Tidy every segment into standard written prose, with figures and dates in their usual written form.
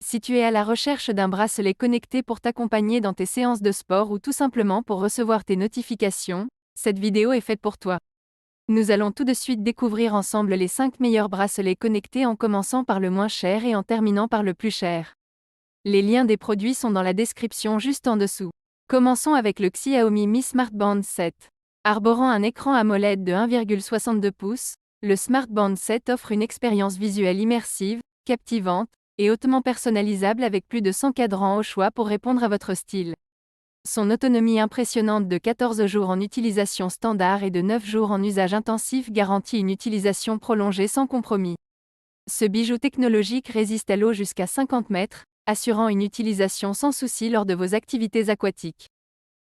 Si tu es à la recherche d'un bracelet connecté pour t'accompagner dans tes séances de sport ou tout simplement pour recevoir tes notifications, cette vidéo est faite pour toi. Nous allons tout de suite découvrir ensemble les 5 meilleurs bracelets connectés en commençant par le moins cher et en terminant par le plus cher. Les liens des produits sont dans la description juste en dessous. Commençons avec le Xiaomi Mi Smart Band 7. Arborant un écran AMOLED de 1,62 pouces, le Smart Band 7 offre une expérience visuelle immersive, captivante, et hautement personnalisable avec plus de 100 cadrans au choix pour répondre à votre style. Son autonomie impressionnante de 14 jours en utilisation standard et de 9 jours en usage intensif garantit une utilisation prolongée sans compromis. Ce bijou technologique résiste à l'eau jusqu'à 50 mètres, assurant une utilisation sans souci lors de vos activités aquatiques.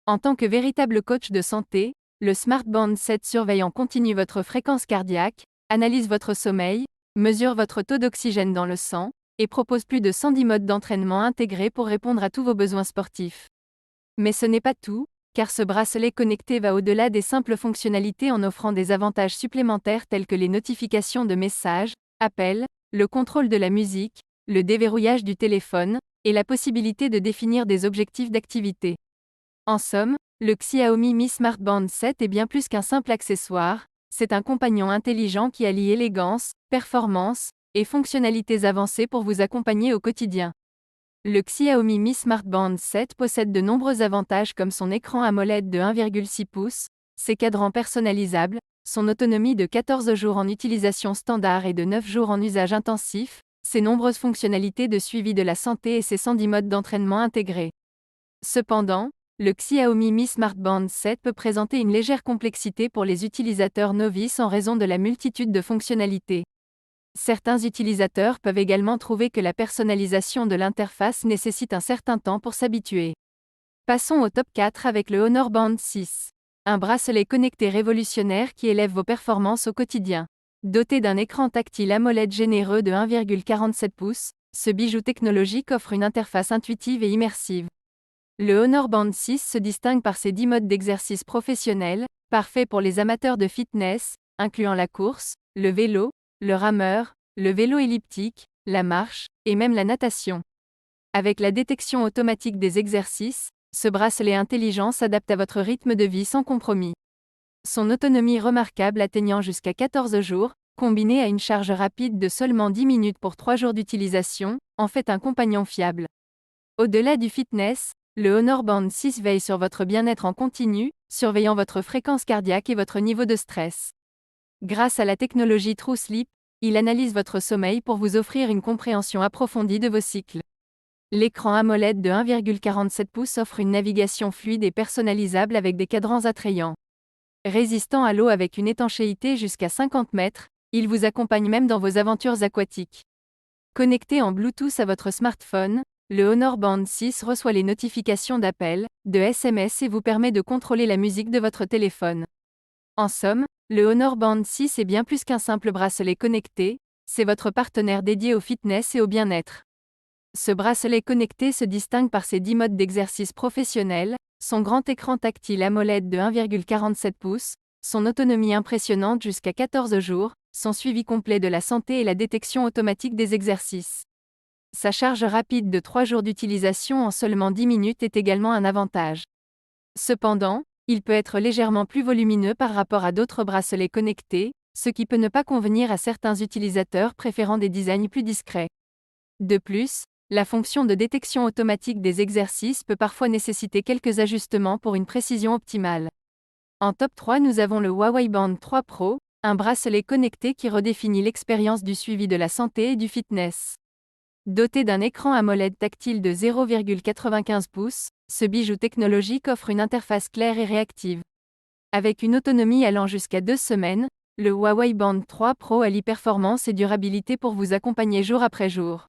En tant que véritable coach de santé, le Smart Band 7 surveille en continu votre fréquence cardiaque, analyse votre sommeil, mesure votre taux d'oxygène dans le sang, et propose plus de 110 modes d'entraînement intégrés pour répondre à tous vos besoins sportifs. Mais ce n'est pas tout, car ce bracelet connecté va au-delà des simples fonctionnalités en offrant des avantages supplémentaires tels que les notifications de messages, appels, le contrôle de la musique, le déverrouillage du téléphone, et la possibilité de définir des objectifs d'activité. En somme, le Xiaomi Mi Smart Band 7 est bien plus qu'un simple accessoire, c'est un compagnon intelligent qui allie élégance, performance, et fonctionnalités avancées pour vous accompagner au quotidien. Le Xiaomi Mi Smart Band 7 possède de nombreux avantages comme son écran AMOLED de 1,6 pouces, ses cadrans personnalisables, son autonomie de 14 jours en utilisation standard et de 9 jours en usage intensif, ses nombreuses fonctionnalités de suivi de la santé et ses 110 modes d'entraînement intégrés. Cependant, le Xiaomi Mi Smart Band 7 peut présenter une légère complexité pour les utilisateurs novices en raison de la multitude de fonctionnalités. Certains utilisateurs peuvent également trouver que la personnalisation de l'interface nécessite un certain temps pour s'habituer. Passons au top 4 avec le Honor Band 6. Un bracelet connecté révolutionnaire qui élève vos performances au quotidien. Doté d'un écran tactile AMOLED généreux de 1,47 pouces, ce bijou technologique offre une interface intuitive et immersive. Le Honor Band 6 se distingue par ses 10 modes d'exercice professionnels, parfaits pour les amateurs de fitness, incluant la course, le vélo, le rameur, le vélo elliptique, la marche, et même la natation. Avec la détection automatique des exercices, ce bracelet intelligent s'adapte à votre rythme de vie sans compromis. Son autonomie remarquable atteignant jusqu'à 14 jours, combinée à une charge rapide de seulement 10 minutes pour 3 jours d'utilisation, en fait un compagnon fiable. Au-delà du fitness, le Honor Band 6 veille sur votre bien-être en continu, surveillant votre fréquence cardiaque et votre niveau de stress. Grâce à la technologie True Sleep, il analyse votre sommeil pour vous offrir une compréhension approfondie de vos cycles. L'écran AMOLED de 1,47 pouces offre une navigation fluide et personnalisable avec des cadrans attrayants. Résistant à l'eau avec une étanchéité jusqu'à 50 mètres, il vous accompagne même dans vos aventures aquatiques. Connecté en Bluetooth à votre smartphone, le Honor Band 6 reçoit les notifications d'appels, de SMS et vous permet de contrôler la musique de votre téléphone. En somme, le Honor Band 6 est bien plus qu'un simple bracelet connecté, c'est votre partenaire dédié au fitness et au bien-être. Ce bracelet connecté se distingue par ses 10 modes d'exercice professionnels, son grand écran tactile AMOLED de 1,47 pouces, son autonomie impressionnante jusqu'à 14 jours, son suivi complet de la santé et la détection automatique des exercices. Sa charge rapide de 3 jours d'utilisation en seulement 10 minutes est également un avantage. Cependant, il peut être légèrement plus volumineux par rapport à d'autres bracelets connectés, ce qui peut ne pas convenir à certains utilisateurs préférant des designs plus discrets. De plus, la fonction de détection automatique des exercices peut parfois nécessiter quelques ajustements pour une précision optimale. En top 3, nous avons le Huawei Band 3 Pro, un bracelet connecté qui redéfinit l'expérience du suivi de la santé et du fitness. Doté d'un écran AMOLED tactile de 0,95 pouces, ce bijou technologique offre une interface claire et réactive. Avec une autonomie allant jusqu'à 2 semaines, le Huawei Band 3 Pro allie performance et durabilité pour vous accompagner jour après jour.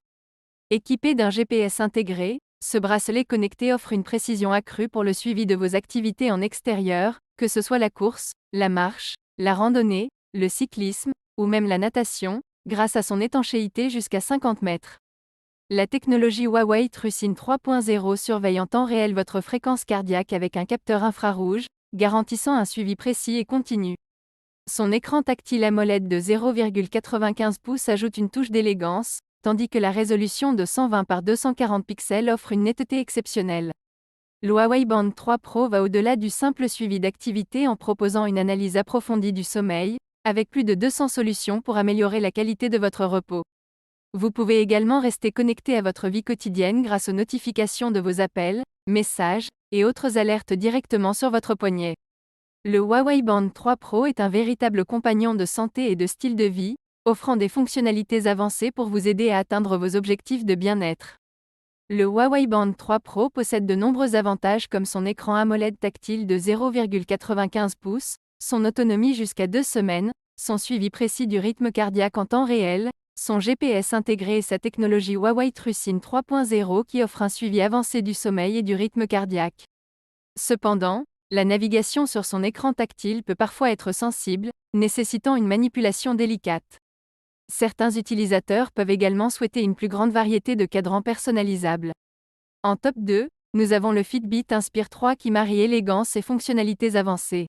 Équipé d'un GPS intégré, ce bracelet connecté offre une précision accrue pour le suivi de vos activités en extérieur, que ce soit la course, la marche, la randonnée, le cyclisme, ou même la natation, grâce à son étanchéité jusqu'à 50 mètres. La technologie Huawei TrueSyn 3.0 surveille en temps réel votre fréquence cardiaque avec un capteur infrarouge, garantissant un suivi précis et continu. Son écran tactile AMOLED de 0,95 pouces ajoute une touche d'élégance, tandis que la résolution de 120 par 240 pixels offre une netteté exceptionnelle. Le Huawei Band 3 Pro va au-delà du simple suivi d'activité en proposant une analyse approfondie du sommeil, avec plus de 200 solutions pour améliorer la qualité de votre repos. Vous pouvez également rester connecté à votre vie quotidienne grâce aux notifications de vos appels, messages et autres alertes directement sur votre poignet. Le Huawei Band 3 Pro est un véritable compagnon de santé et de style de vie, offrant des fonctionnalités avancées pour vous aider à atteindre vos objectifs de bien-être. Le Huawei Band 3 Pro possède de nombreux avantages comme son écran AMOLED tactile de 0,95 pouces, son autonomie jusqu'à 2 semaines, son suivi précis du rythme cardiaque en temps réel, son GPS intégré et sa technologie Huawei TrueSync 3.0 qui offre un suivi avancé du sommeil et du rythme cardiaque. Cependant, la navigation sur son écran tactile peut parfois être sensible, nécessitant une manipulation délicate. Certains utilisateurs peuvent également souhaiter une plus grande variété de cadrans personnalisables. En top 2, nous avons le Fitbit Inspire 3 qui marie élégance et fonctionnalités avancées.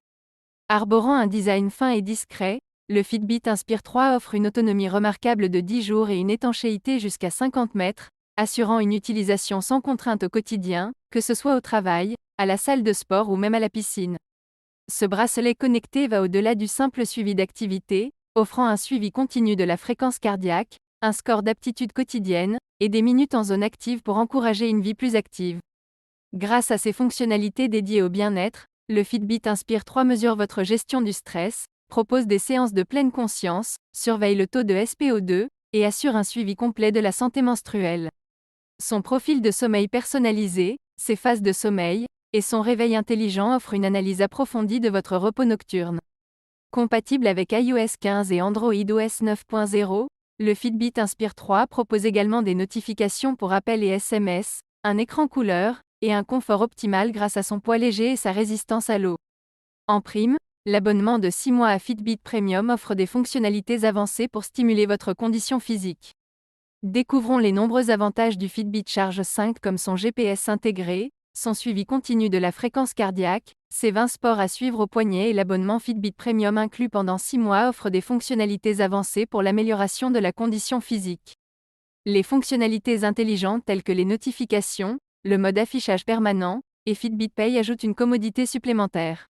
Arborant un design fin et discret, le Fitbit Inspire 3 offre une autonomie remarquable de 10 jours et une étanchéité jusqu'à 50 mètres, assurant une utilisation sans contrainte au quotidien, que ce soit au travail, à la salle de sport ou même à la piscine. Ce bracelet connecté va au-delà du simple suivi d'activité, offrant un suivi continu de la fréquence cardiaque, un score d'aptitude quotidienne, et des minutes en zone active pour encourager une vie plus active. Grâce à ses fonctionnalités dédiées au bien-être, le Fitbit Inspire 3 mesure votre gestion du stress, propose des séances de pleine conscience, surveille le taux de SpO2, et assure un suivi complet de la santé menstruelle. Son profil de sommeil personnalisé, ses phases de sommeil, et son réveil intelligent offrent une analyse approfondie de votre repos nocturne. Compatible avec iOS 15 et Android OS 9.0, le Fitbit Inspire 3 propose également des notifications pour appels et SMS, un écran couleur, et un confort optimal grâce à son poids léger et sa résistance à l'eau. En prime, l'abonnement de 6 mois à Fitbit Premium offre des fonctionnalités avancées pour stimuler votre condition physique. Découvrons les nombreux avantages du Fitbit Charge 5 comme son GPS intégré, son suivi continu de la fréquence cardiaque, ses 20 sports à suivre au poignet et l'abonnement Fitbit Premium inclus pendant 6 mois offre des fonctionnalités avancées pour l'amélioration de la condition physique. Les fonctionnalités intelligentes telles que les notifications, le mode affichage permanent, et Fitbit Pay ajoutent une commodité supplémentaire.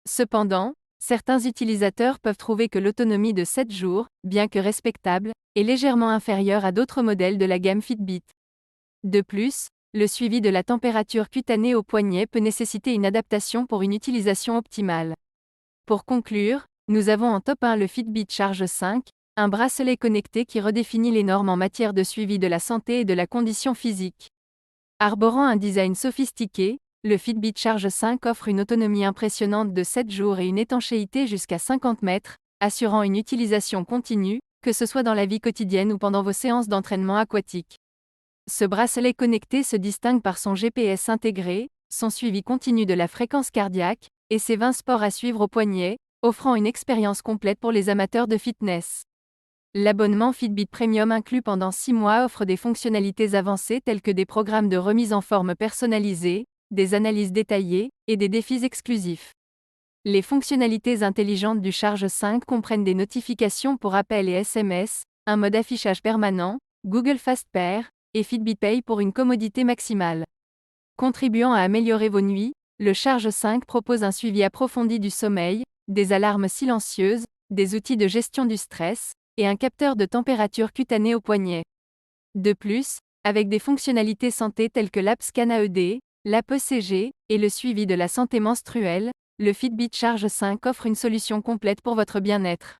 Cependant, certains utilisateurs peuvent trouver que l'autonomie de 7 jours, bien que respectable, est légèrement inférieure à d'autres modèles de la gamme Fitbit. De plus, le suivi de la température cutanée au poignet peut nécessiter une adaptation pour une utilisation optimale. Pour conclure, nous avons en top 1 le Fitbit Charge 5, un bracelet connecté qui redéfinit les normes en matière de suivi de la santé et de la condition physique. Arborant un design sophistiqué, le Fitbit Charge 5 offre une autonomie impressionnante de 7 jours et une étanchéité jusqu'à 50 mètres, assurant une utilisation continue, que ce soit dans la vie quotidienne ou pendant vos séances d'entraînement aquatique. Ce bracelet connecté se distingue par son GPS intégré, son suivi continu de la fréquence cardiaque, et ses 20 sports à suivre au poignet, offrant une expérience complète pour les amateurs de fitness. L'abonnement Fitbit Premium inclus pendant 6 mois offre des fonctionnalités avancées telles que des programmes de remise en forme personnalisés, des analyses détaillées, et des défis exclusifs. Les fonctionnalités intelligentes du Charge 5 comprennent des notifications pour appels et SMS, un mode affichage permanent, Google Fast Pair, et Fitbit Pay pour une commodité maximale. Contribuant à améliorer vos nuits, le Charge 5 propose un suivi approfondi du sommeil, des alarmes silencieuses, des outils de gestion du stress, et un capteur de température cutanée au poignet. De plus, avec des fonctionnalités santé telles que l'app Scan AED, l'app ECG, et le suivi de la santé menstruelle, le Fitbit Charge 5 offre une solution complète pour votre bien-être.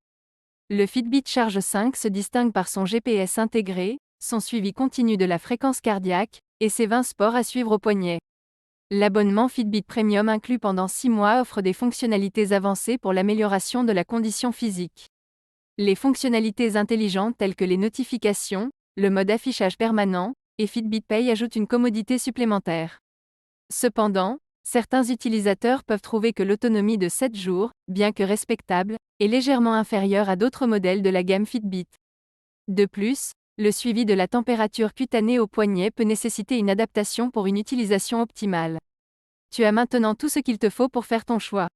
Le Fitbit Charge 5 se distingue par son GPS intégré, son suivi continu de la fréquence cardiaque, et ses 20 sports à suivre au poignet. L'abonnement Fitbit Premium inclus pendant 6 mois offre des fonctionnalités avancées pour l'amélioration de la condition physique. Les fonctionnalités intelligentes telles que les notifications, le mode affichage permanent, et Fitbit Pay ajoutent une commodité supplémentaire. Cependant, certains utilisateurs peuvent trouver que l'autonomie de 7 jours, bien que respectable, est légèrement inférieure à d'autres modèles de la gamme Fitbit. De plus, le suivi de la température cutanée au poignet peut nécessiter une adaptation pour une utilisation optimale. Tu as maintenant tout ce qu'il te faut pour faire ton choix.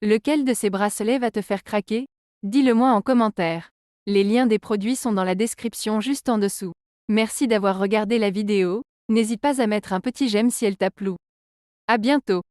Lequel de ces bracelets va te faire craquer ? Dis-le moi en commentaire. Les liens des produits sont dans la description juste en dessous. Merci d'avoir regardé la vidéo, n'hésite pas à mettre un petit j'aime si elle t'a plu. À bientôt.